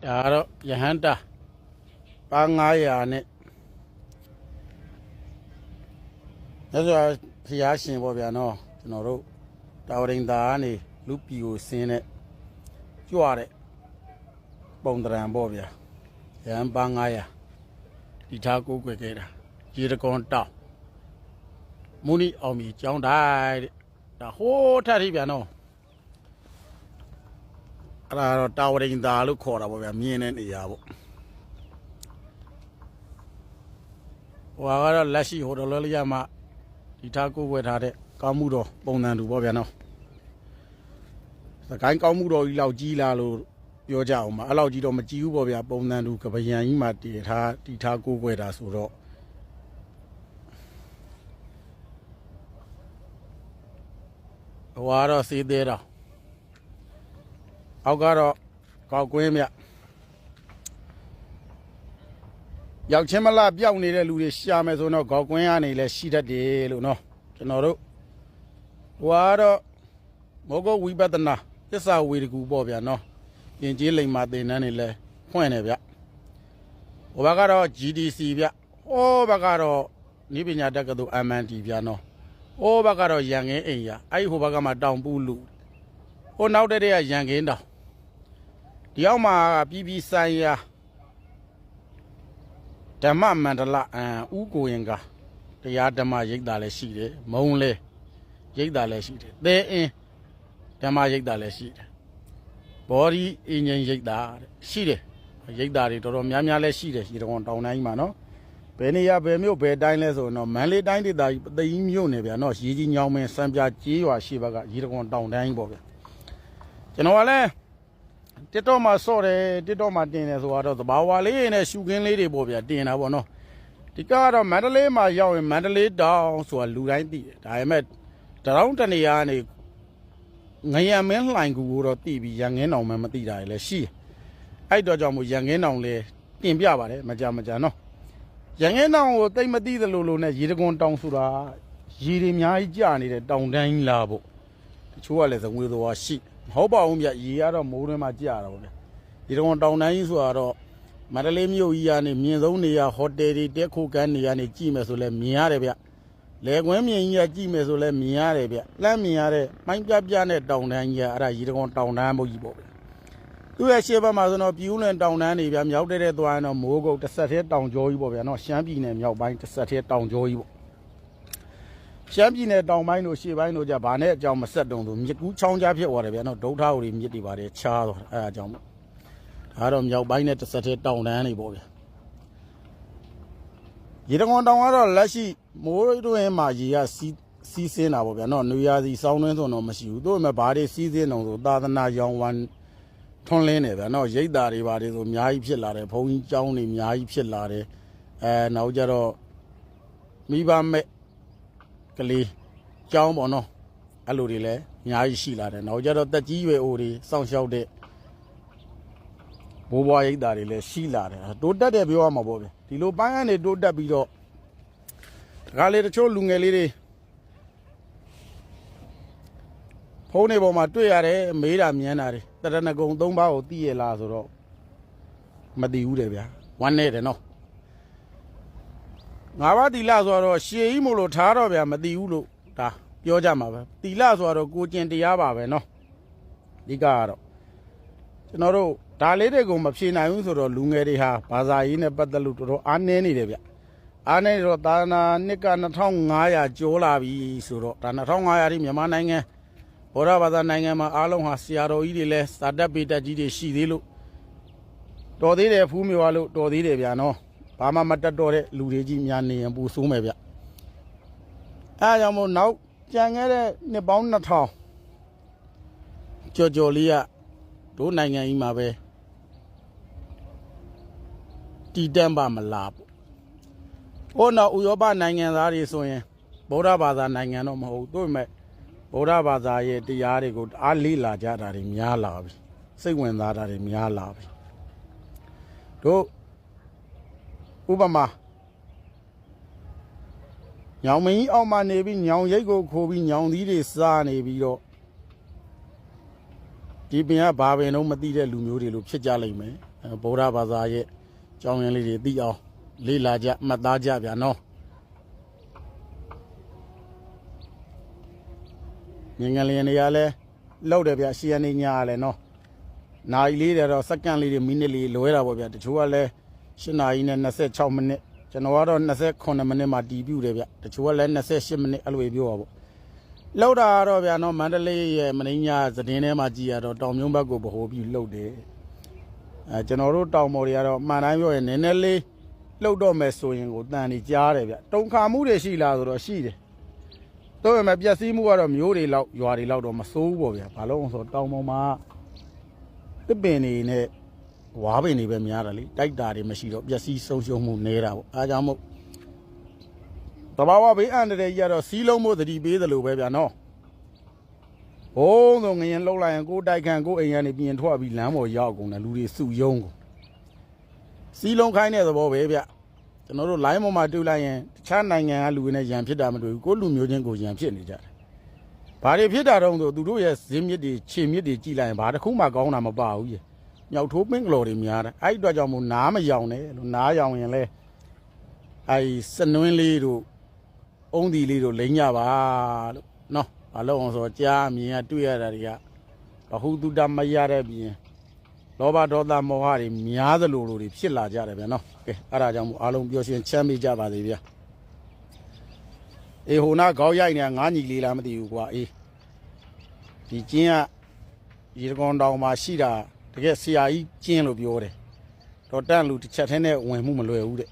ဒါတော့ယဟန်တာပါ900နဲ့ဒါဆိုဖျားရှင်ပေါ့ဗျာနော်ကျွန်တော်တို့တာဝရင်သားကနေလူပီကိုဆင်းတဲ့ကြွတဲ့ပုံတရံပေါ့ဗျာယဟန်ပါ900ဒီထားကိုကွယ်ခဲ့တာရေတကွန်တောက်မူနီအောင်မီကျောင်းတိုင်းတဲ့ဒါဟိုးထက်ထိဗျာနော်အဲ့ဒါတော့တာဝရင်သားလို့ခေါ်တာပေါ့ဗျာမြင်းတဲ့နေရာပေါ့ဟိုကတော့လက်ရှိဟိုတော်လေးရမှာဒီထားကိုဝယ်ထားတဲ့ကောင်းမှုတော်ပုံစံတူပေါ့ဗျာနော်စကိုင်းကောင်းမှုတော်ကြီးလောက်ကြီးလာလို့ပြောကြအောင်ပါအဲ့လောက်ကြီးတော့မကြီးဘူးပေါ့ဗျာပုံစံတူကပယံကြီးမှာတည်ထားဒီထားကိုဝယ်တာဆိုတော့ဟိုကတော့စေးသေးတော့အောက်ကတော့ကောက်ကွင်းမြရောက်ချင်းမလားပြောက်နေတဲ့လူတွေရှာမယ်ဆိုတော့ကောက်ကွင်းကနေလဲရှိတတ်တယ်လို့နော်ကျွန်တော်တို့ဟိုကတော့မောဂဝိပဿနာသစ္စာဝေဒကူပေါ့ဗျာနော်ယဉ်ကျေးလိမ္မာသင်တန်းတွေလဲဖွင့်နေဗျဟိုဘက်ကတော့ GDC ဗျဟိုဘက်ကတော့နိပညာတက္ကသိုလ် MNT ဗျာနော်ဟိုဘက်ကတော့ရန်ကင်းအိမ်ရအဲ့ဟိုဘက်ကမှတောင်ပူလူဟိုနောက်တဲ့ကရန်ကင်းတောင်ဒီအောက်မှာပြည်ဆိုင်ရာဓမ္မမန္တလဥကိုရင်ကတရားဓမ္မရိပ်တာလည်းရှိတယ်မုံလဲရိပ်တာလည်းရှိတယ်သဲအင်းဓမ္မရိပ်တာလည်းရှိတယ်ဘောဒီအင်းငိမ့်ရိပ်တာရှိတယ်ရိပ်တာတွေတော်တော်များများလည်းရှိတယ်ဒီတော့တောင်တိုင်းမှာနော်ဘယ်နေရာဘယ်မြို့ဘယ်တိုင်းလဲဆိုတော့မန္တလေးတိုင်းဒေသကြီးပသိမ်မြို့နယ်ဗျာနော်ရေကြီးညောင်းမင်းစံပြကြေးရွာရှိဘက်ကရေတကွန်တောင်တိုင်းပေါ့ဗျာကျွန်တော်ကလည်းတစ်တော့မှစော့တယ်တစ်တော့မှတင်တယ်ဆိုတော့သဘာဝလေးနဲ့ရှူခင်းလေးတွေပေါ့ဗျာတင်တာပေါ့နော်ဒီကတော့မန္တလေးမှာရောက်ရင်မန္တလေးတောင်ဆိုတာလူတိုင်းသိတယ်ဒါပေမဲ့တရောင်းတနေရာနေငရံမင်းလှိုင်ကူကိုတော့သိပြီးရန်ငင်းအောင်မှမသိတာလည်းရှိအဲ့တော့ကြောင့်မို့ရန်ငင်းအောင်လဲတင်ပြပါတယ်မကြနော်ရန်ငင်းအောင်ကိုတိတ်မသိသလိုလိုနဲ့ရေတကွန်တောင်ဆိုတာရေတွေအများကြီးကျနေတဲ့တောင်တန်းလာပေါ့တချို့ကလည်းသငွေတော်ရှိမဟုတ်ပါဘူးဗျရေကတော့မိုးတွင်းမှာကြရတာပေါ့ဗျဒီတော့တောင်တန်းကြီးဆိုတော့မန္တလေးမြို့ကြီးကနေမြင့်ဆုံးနေရာဟိုတယ်တွေတက်ခိုကန်းနေရာနေကြည့်မယ်ဆိုလဲမြင်ရတယ်ဗျလေကွင်းမြင်ကြီးကကြည့်မယ်ဆိုလဲမြင်ရတယ်ဗျလှမ်းမြင်ရတဲ့မိုင်းပြနဲ့တောင်တန်းကြီးကအဲ့ဒါရေတကွန်တောင်တန်းမို့ကြီးပေါ့ဗျသူ့ရဲ့ရှေ့ဘက်မှာဆိုတော့ပြူးလွင်တောင်တန်းတွေဗျမြောက်တဲ့သွားရင်တော့မိုးကုတ်တစ်ဆက်သေးတောင်ကျော်ကြီးပေါ့ဗျာနော်ရှမ်းပြည်နယ်မြောက်ပိုင်းတစ်ဆက်သေးတောင်ကျော်ကြီးပေါ့ရှမ်းပြည်နယ်တောင်ပိုင်းတို့ရှေ့ပိုင်းတို့ကြဘာနဲ့အကြောင်းမဆက်တုံဆိုမြစ်ကူးချောင်းကြားဖြစ်သွားတယ်ဗျာနော်ဒုထာဝတီမြစ်တွေပါတယ်ချားသွားအဲ့အကြောင်းပေါ့ဒါတော့မြောက်ပိုင်းနဲ့တစ်ဆက်သေးတောင်တန်းတွေပေါ့ဗျာရေတကွန်တောင်ကတော့လက်ရှိမိုးတွင်းမှာရေကစီးဆင်းတာပေါ့ဗျာနော်နွေရာသီစောင်းတွင်းဆိုတော့မရှိဘူးတို့မဲ့ဘာတွေစီးဆင်းတုံဆိုသာသနာရောင်ဝမ်းထွန်းလင်းနေဗျာနော်ရိတ်တာတွေပါတယ်ဆိုအများကြီးဖြစ်လာတယ်ဘုံကြီးကျောင်းတွေအများကြီးဖြစ်လာတယ်နောက်ကြတော့မိဘမဲ့ကလေးကျောင်းပေါ့နော်အဲ့လိုတွေလည်းအများကြီးရှိလာတယ်နောက်ကြတော့တက်ကြီးရွယ်အိုတွေစောင့်ရှောက်တဲ့ဘိုးဘွားရိတ်တာတွေလည်းရှိလာတယ်တိုးတက်တယ်ပြောရမှာပေါ့ဗျဒီလိုပိုင်းကနေတိုးတက်ပြီးတော့ဒါကလေတချို့လူငယ်လေးတွေဖုန်းတွေပေါ်မှာတွေ့ရတယ်မေးတာမြင်တာတွေတရဏဂုံ3ပါးကိုသိရလားဆိုတော့မသိဘူးတယ်ဗျာဝမ်းနေတယ်နော်5ပါးသီလဆိုတော့ရှေးကြီးမို့လို့ထားတော့ဗျာမသိဘူးလို့ဒါပြောကြမှာပဲသီလဆိုတော့ကိုကျင်တရားပါပဲနော်ဒီကတော့ကျွန်တော်တို့ဒါလေးတွေကိုမဖြေနိုင်ဘူးဆိုတော့လူငယ်တွေဟာဘာသာရေးနဲ့ပတ်သက်လို့တော်တော်အားနည်းနေတယ်ဗျအားနေတော့သာနာနှစ်က2500ကျော်လာပြီဆိုတော့ဒါ2500တိမြန်မာနိုင်ငံဘောရဘာသာနိုင်ငံမှာအားလုံးဟာဆရာတော်ကြီးတွေလည်းစာတက်ပေတက်ကြီးတွေရှိသေးလို့တော်သေးတယ်ဖူးမြော်လို့တော်သေးတယ်ဗျာနော်ဘာမှမတက်တော့တဲ့လူတွေကြီးများနေရင်ပူဆိုးမယ်ဗျအဲကြောင့်မို့နောက်ကြံခဲ့တဲ့နှစ်ပေါင်း2000ကြော်လေးကတို့နိုင်ငံကြီးမှာပဲတည်တံ့ပါမလားပေါ့ဟိုနောက်ဥရောပနိုင်ငံသားတွေဆိုရင်ဗုဒ္ဓဘာသာနိုင်ငံတော့မဟုတ်တို့မဲ့ဗုဒ္ဓဘာသာရဲ့တရားတွေကိုအားလေးလာကြတာတွေများလာပြီစိတ်ဝင်စားတာတွေများလာပြီတို့ဥပမာညောင်မင်းအောက်မှာနေပြီးညောင်ရိတ်ကိုခိုးပြီးညောင်သီးတွေစားနေပြီးတော့ဒီပင်ကဘာပင်တော့မသိတဲ့လူမျိုးတွေလို့ဖြစ်ကြလိမ့်မယ် ဗုဒ္ဓဘာသာရဲ့ကြောင်းရင်းလေးတွေသိအောင်လေ့လာကြမှတ်သားကြဗျာနော်ငငယ်လေးနေရာလဲလောက်တယ်ဗျရှီယနေညာလဲနော်နိုင်လေးတွေတော့စက္ကန့်လေးတွေမိနစ်လေးလွဲတာပေါ့ဗျတချို့ကလဲ8နာရီနဲ့26မိနစ်ကျွန်တော်ကတော့28မိနစ်မှတီးပြူတယ်ဗျတချို့ကလဲ28မိနစ်အဲ့လိုပြောပါပေါ့လောက်တာတော့ဗျာနော်မန္တလေးရဲ့မင်းညာသတင်းထဲမှာကြည်ရတော့တောင်မြုံဘက်ကိုဗဟိုပြုလှုပ်တယ်ကျွန်တော်တို့တောင်ပေါ်တွေကတော့မှန်တိုင်းပြောရင်နည်းနည်းလေးလှုပ်တော့မယ်ဆိုရင်ကိုတန်နေကြားတယ်ဗျတုံခါမှုတွေရှိလားဆိုတော့ရှိတယ်တော့မှပျက်စီးမှုကတော့မျိုးတွေလောက်ရွာတွေလောက်တော့မစိုးဘူးပေါ့ဗျာဘာလို့ဆိုတောင်ပေါ်မှာတစ်ပင်နေနဲ့ဝါပင်တွေပဲများတယ်လေတိုက်တာတွေမရှိတော့ပျက်စီးဆုံးရှုံးမှုနေတာပေါ့အားကြောင့်မို့တဘာဝဘေးအန္တရာယ်ကြီးကတော့စီးလုံးမို့သတိပေးသလိုပဲဗျာနော်ဘုံဆိုငရင်လှုပ်လိုက်ရင်ကိုတိုက်ခန့်ကိုအိမ်ကနေပြင်ထွက်ပြီးလမ်းပေါ်ရောက်ကုန်တယ်လူတွေစုယုံကုန်စီးလုံးခိုင်းတဲ့သဘောပဲဗျကျွန်တော်တို့ line ပေါ်မှာတွေ့လိုက်ရင်တခြားနိုင်ငံကလူတွေနဲ့ရန်ဖြစ်တာမတွေ့ဘူးကိုလူမျိုးချင်းကိုရန်ဖြစ်နေကြတယ်ဘာတွေဖြစ်တာတော့ဆိုသူတို့ရဲ့ဇင်းမြစ်တွေခြေမြစ်တွေကြည်လိုက်ရင်ဘာတစ်ခုမှကောင်းတာမပါဘူးကြီးမြောက်ထိုးပင်းကလော်တွေများတယ်အဲ့ဒီအတွက်ကြောင့်မို့နားမရောင်နဲ့လို့နားရောင်ရင်လဲအဲ့စနွင်းလေးတို့အုံးဒီလေးတို့လိမ့်ကြပါလို့နော်ဘာလို့အောင်ဆိုကြားမြင်ရတွေ့ရတာတွေကဘဟုတုတမရတဲ့ပြင်လောဘဒေါသမောဟတွေများသလိုလိုတွေဖြစ်လာကြတယ်ဗျာနော်ကဲအဲ့ဒါကြောင့်မို့အားလုံးပျော်ရွှင်ချမ်းမြေ့ကြပါစေဗျာအေးဟိုနာခေါက်ရိုက်နေငါးညီလေးလားမသိဘူးကွာအေးဒီကျင်းကရေကောင်တောင်မှာရှိတာတကယ်ဆရာကြီးကျင်းလို့ပြောတယ်တော့တန့်လူတစ်ချက်ထဲနဲ့ဝင်မှုမလွယ်ဘူးတဲ့